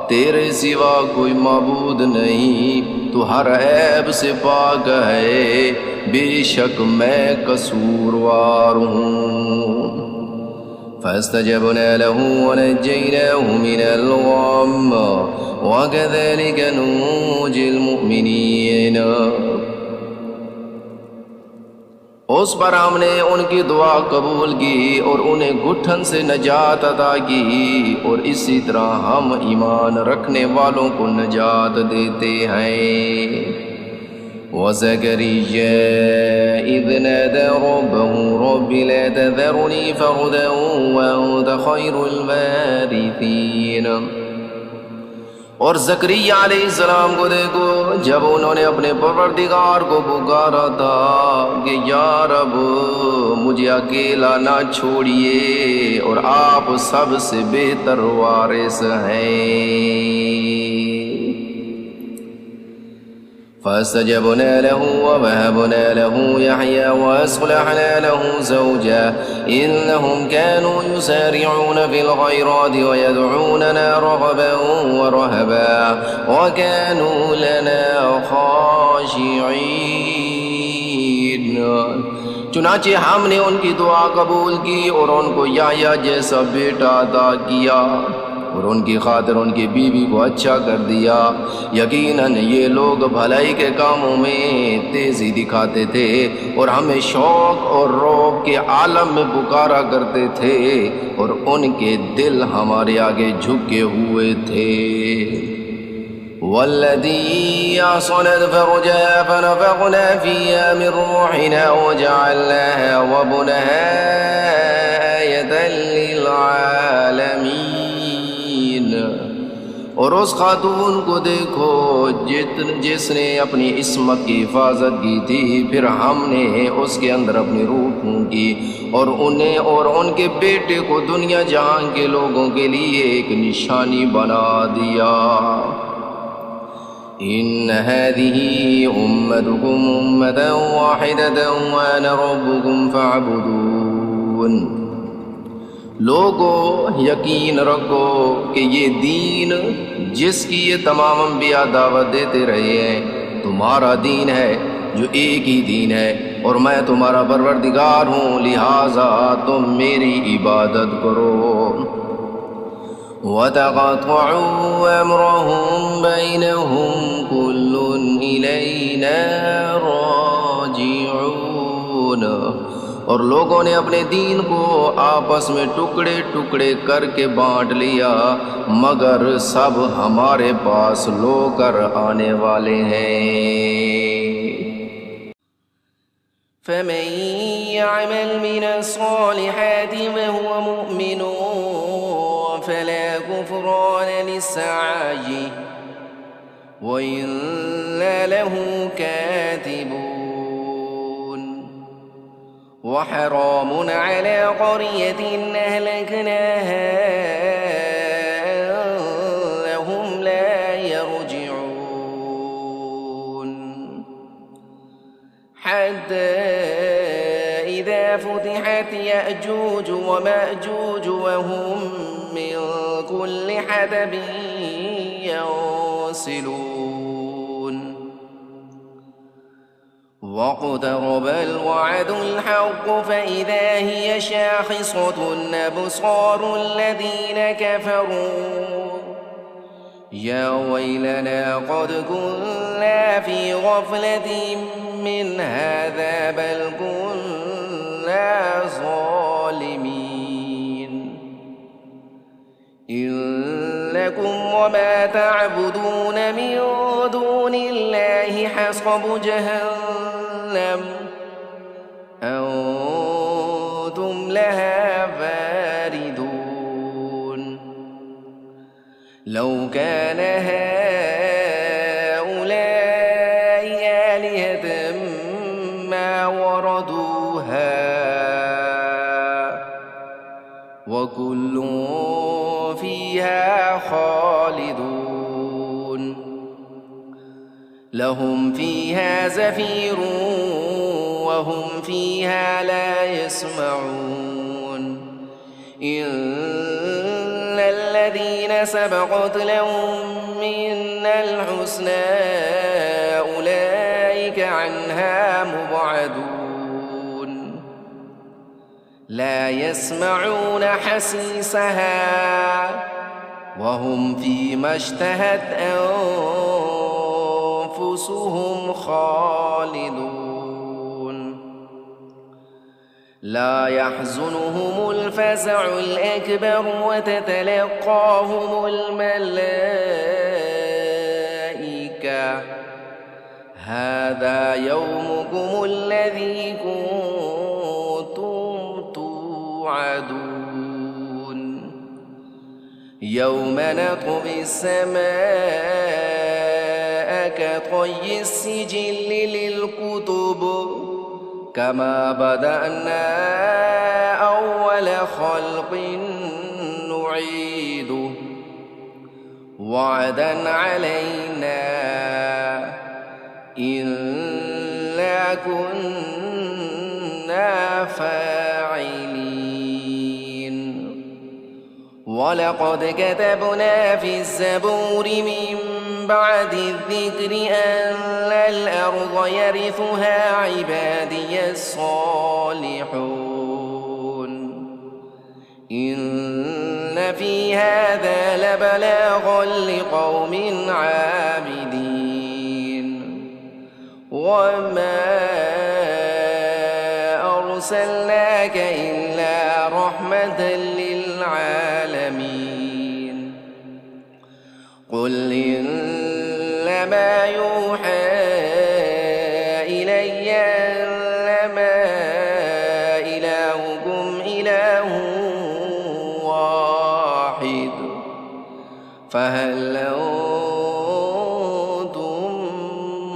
تیرے سوا کوئی معبود نہیں، تو ہر عیب سے پاک ہے، بے شک میں قصوروار ہوں۔ فاستجبنا له ونجيناه من الغم وكذلك ننجي المؤمنين. اس پر ہم نے ان کی دعا قبول کی اور انہیں گٹھن سے نجات عطا کی، اور اسی طرح ہم ایمان رکھنے والوں کو نجات دیتے ہیں. وَزَكَرِيَّا إِذْ نَادَى رَبَّهُ رَبِّ لَا تَذَرْنِي فَرْدًا وَأَنْتَ خَيْرُ الْوَارِثِينَ. اور زکریا علیہ السلام کو دیکھو جب انہوں نے اپنے پروردگار کو پکارا تھا کہ یا رب مجھے اکیلا نہ چھوڑیے اور آپ سب سے بہتر وارث ہیں. فاستجبنا له ووهبنا له يحيى وأصلحنا له زوجا إنهم كانوا يسارعون في الخيرات ويدعوننا رغبا ورهبا وكانوا لنا خاشعين. چنانچہ ہم نے ان کی دعا قبول کی اور ان کو یحییٰ جیسا بیٹا عطا کیا اور ان کی خاطر ان کی بیوی کو اچھا کر دیا. یقیناً یہ لوگ بھلائی کے کاموں میں تیزی دکھاتے تھے اور ہمیں شوق اور رعب کے عالم میں پکارا کرتے تھے اور ان کے دل ہمارے آگے جھکے ہوئے تھے. والذی احصنت فرجها فنفخنا فيها من روحنا وجعلناها وابنها آية للعالمين. اور اس خاتون کو دیکھو جس نے اپنی عصمت کی حفاظت کی تھی، پھر ہم نے اس کے اندر اپنی روح پھونکی اور انہیں اور ان کے بیٹے کو دنیا جہان کے لوگوں کے لیے ایک نشانی بنا دیا. ان هذه امتكم امة واحدة وانا ربكم فاعبدون. لوگو یقین رکھو کہ یہ دین جس کی یہ تمام انبیاء دعوت دیتے رہے ہیں تمہارا دین ہے جو ایک ہی دین ہے اور میں تمہارا پروردگار ہوں، لہٰذا تم میری عبادت کرو. وَتَقَطَّعُوا أَمْرَهُمْ بَيْنَهُمْ كُلٌّ إِلَيْنَا رَاجِعُونَ. اور لوگوں نے اپنے دین کو آپس میں ٹکڑے ٹکڑے کر کے بانٹ لیا، مگر سب ہمارے پاس لو کر آنے والے ہیں. فمن يعمل من الصالحات وهو مؤمن فلا كفران للسعي وإنا له كاتبون. وحرام على قرية أهلكناها أنهم لا يرجعون. حتى إذا فتحت يأجوج ومأجوج وهم من كل حدب ينسلون. واقترب الوعد الحق فإذا هي شاخصة أبصار الذين كفروا يا ويلنا قد كنا في غفلة من هذا بل كنا ظالمين. إنكم وما تعبدون من دون الله حصب جهنم أنتم لها واردون. لو كان هؤلاء آلهة ما وردوها وكل فيها خالدون. لهم فيها زفير وهم فيها لا يسمعون. إن الذين سبقت لهم منا الحسنى أولئك عنها مبعدون. لا يسمعون حسيسها وهم فيما اشتهت أنفسهم خالدون لا يحزنهم الفزع الأكبر وتتلقاهم الملائكة هذا يومكم الذي كنتم توعدون يوم نطوي السماء كطي السجل للكتب كما بدأنا أول خلق نعيده وعدا علينا إنا كنا فاعلين ولقد كتبنا في الزبور من بعد الذكر أن الأرض يرثها عبادي الصالحون إن في هذا لبلاغا لقوم عابدين وما أرسلناك إلا رحمة للعالمين قل إنما يوحى إلي أنما إلهكم إله واحد فهل أنتم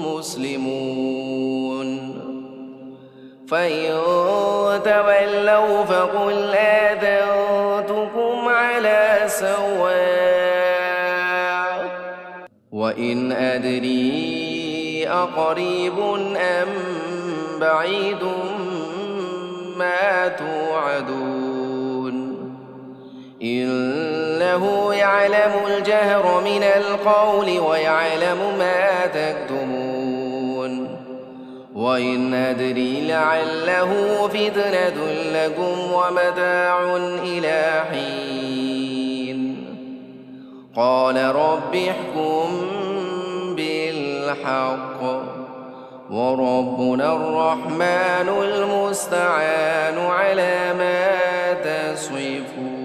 مسلمون فإن تولوا فقل آذنتكم على سواء وإن أدري أقريب أم بعيد ما توعدون إنه يعلم الجهر من القول ويعلم ما تكتمون وإن أدري لعله فتنة لكم ومتاع إلى حين قال رب احكم بالحق وربنا الرحمن المستعان على ما تصفون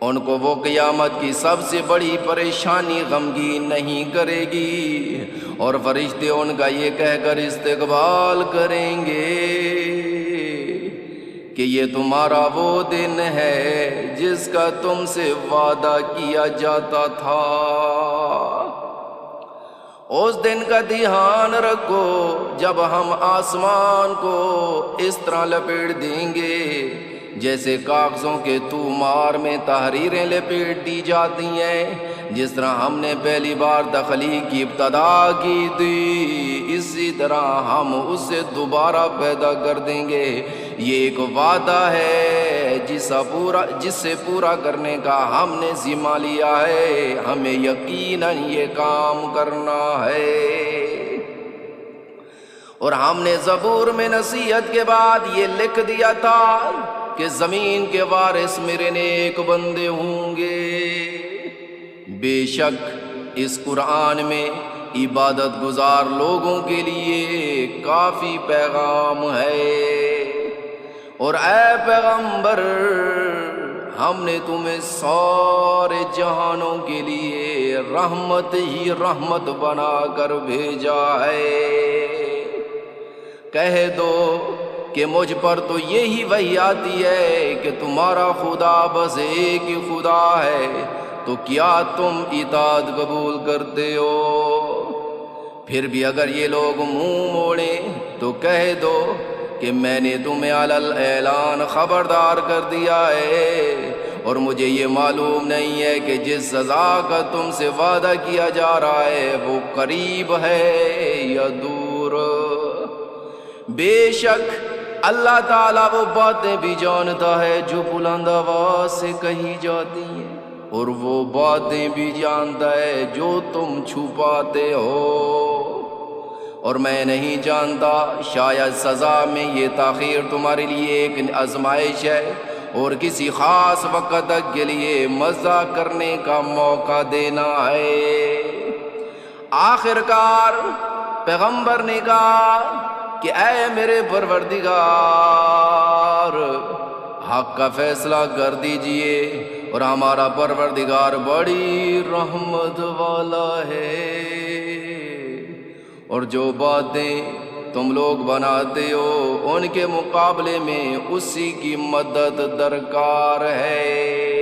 ان کو وہ قیامت کی سب سے بڑی پریشانی غمگین نہیں کرے گی، اور فرشتے ان کا یہ کہہ کر استقبال کریں گے کہ یہ تمہارا وہ دن ہے جس کا تم سے وعدہ کیا جاتا تھا۔ اس دن کا دھیان رکھو جب ہم آسمان کو اس طرح لپیٹ دیں گے جیسے کاغذوں کے طومار میں تحریریں لپیٹ دی جاتی ہیں، جس طرح ہم نے پہلی بار تخلیق کی ابتدا کی تھی اسی طرح ہم اسے دوبارہ پیدا کر دیں گے۔ یہ ایک وعدہ ہے جس سے پورا کرنے کا ہم نے ذمہ لیا ہے، ہمیں یقیناً یہ کام کرنا ہے۔ اور ہم نے زبور میں نصیحت کے بعد یہ لکھ دیا تھا کہ زمین کے وارث میرے نیک بندے ہوں گے۔ بے شک اس قرآن میں عبادت گزار لوگوں کے لیے کافی پیغام ہے۔ اور اے پیغمبر، ہم نے تمہیں سارے جہانوں کے لیے رحمت ہی رحمت بنا کر بھیجا ہے۔ کہہ دو کہ مجھ پر تو یہی وحی آتی ہے کہ تمہارا خدا بس ایک ہی خدا ہے، تو کیا تم اطاعت قبول کرتے ہو؟ پھر بھی اگر یہ لوگ منہ موڑیں تو کہہ دو کہ میں نے تمہیں علی الاعلان خبردار کر دیا ہے، اور مجھے یہ معلوم نہیں ہے کہ جس سزا کا تم سے وعدہ کیا جا رہا ہے وہ قریب ہے یا دور۔ بے شک اللہ تعالیٰ وہ باتیں بھی جانتا ہے جو بلند آواز سے کہی جاتی ہیں، اور وہ باتیں بھی جانتا ہے جو تم چھپاتے ہو۔ اور میں نہیں جانتا، شاید سزا میں یہ تاخیر تمہارے لیے ایک آزمائش ہے اور کسی خاص وقت تک کے لیے مزہ کرنے کا موقع دینا ہے۔ آخرکار پیغمبر نے کہا کہ اے میرے پروردگار، حق کا فیصلہ کر دیجئے، اور ہمارا پروردگار بڑی رحمت والا ہے، اور جو باتیں تم لوگ بناتے ہو ان کے مقابلے میں اسی کی مدد درکار ہے۔